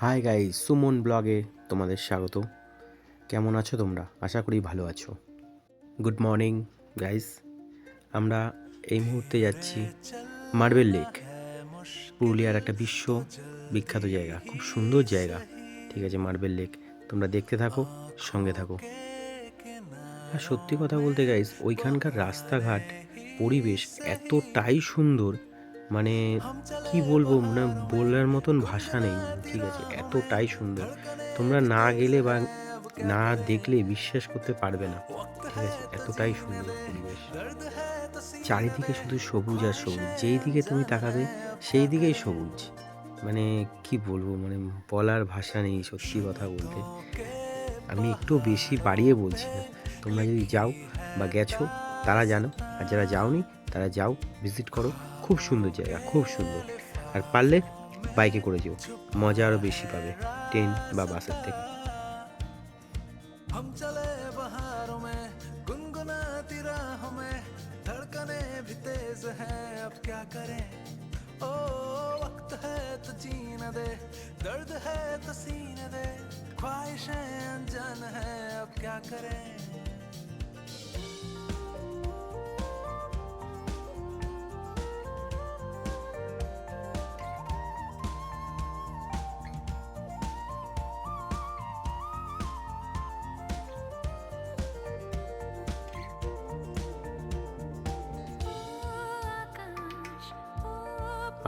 Hi guys, Suman ব্লগে তোমাদের স্বাগত। কেমন আছো তোমরা? আশা করি ভালো আছো। Good morning guys. আমরা এই মুহূর্তে যাচ্ছি মার্বেল লেক, পুরুলিয়ার একটা বিশ্ব বিখ্যাত জায়গা, খুব সুন্দর জায়গা। ঠিক আছে, মার্বেল লেক তোমরা দেখতে থাকো, সঙ্গে থাকো। আর সত্যি কথা বলতে গাইস, ওইখানকার রাস্তাঘাট, পরিবেশ এতটাই সুন্দর, মানে কি বলবো, মানে বলার মতন ভাষা নেই। ঠিক আছে, এতটাই সুন্দর, তোমরা না গেলে বা না দেখলে বিশ্বাস করতে পারবে না। ঠিক আছে, এতটাই সুন্দর পরিবেশ, চারিদিকে শুধু সবুজ আর সবুজ, যেই দিকে তুমি তাকাবে সেই দিকেই সবুজ। মানে কি বলবো, মানে বলার ভাষা নেই সত্যি কথা বলতে। আমি একটু বেশি বাড়িয়ে বলছি না, তোমরা যদি যাও বা গেছো তারা জানো, আর যারা যাওনি তারা যাও, ভিজিট করো। খুব সুন্দর জায়গা, খুব সুন্দর। আর পারলে বাইকে করে যেও, মজা আরও বেশি পাবে ট্রেন বা বাসের থেকে। हम चले बहारों में गुनगुनाती राहों में धड़कने भी तेज है अब क्या करें ओ वक्त है तो जीने दे दर्द है तो सीने दे ख्वाहिशें अनजान है अब क्या करें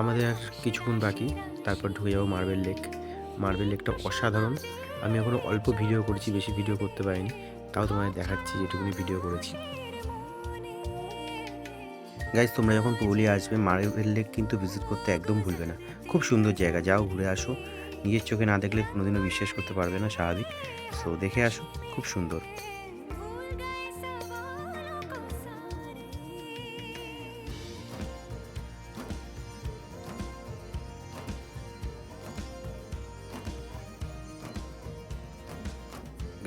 আমাদের আর কিছুক্ষণ বাকি, তারপর ঢুকে যাবো মার্বেল লেক। মার্বেল লেকটা অসাধারণ। আমি এখনও অল্প ভিডিও করেছি, বেশি ভিডিও করতে পারিনি, তাও তোমাদের দেখাচ্ছি যেটুকুনি ভিডিও করেছি। গাইজ, তোমরা যখন পুরুলিয়া আসবে মার্বেল লেক কিন্তু ভিজিট করতে একদম ভুলবে না। খুব সুন্দর জায়গা, যাও ঘুরে আসো। নিজের চোখে না দেখলে কোনোদিনও বিশ্বাস করতে পারবে না, স্বাভাবিক। সো দেখে আসো, খুব সুন্দর।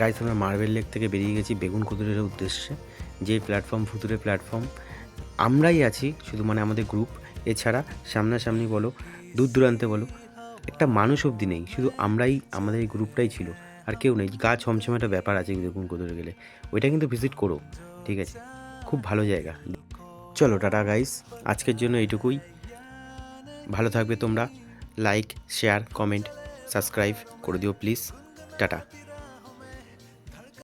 গাইজ, আমরা মার্বেল লেক থেকে বেরিয়ে গেছি বেগুন কুতুরের উদ্দেশ্যে। যে প্ল্যাটফর্ম, ভুতুরে প্ল্যাটফর্ম, আমরাই আছি শুধু, মানে আমাদের গ্রুপ। এছাড়া সামনাসামনি বলো, দূর দূরান্তে বলো, একটা মানুষ অবধি নেই, শুধু আমরাই, আমাদের এই গ্রুপটাই ছিল, আর কেউ নেই। গা ছমছমে একটা ব্যাপার আছে বেগুন কুতুরে গেলে, ওইটা কিন্তু ভিজিট করো। ঠিক আছে, খুব ভালো জায়গা। চলো টাটা গাইজ, আজকের জন্য এইটুকুই। ভালো থাকবে তোমরা। লাইক, শেয়ার, কমেন্ট, সাবস্ক্রাইব করে দিও প্লিজ। টাটা।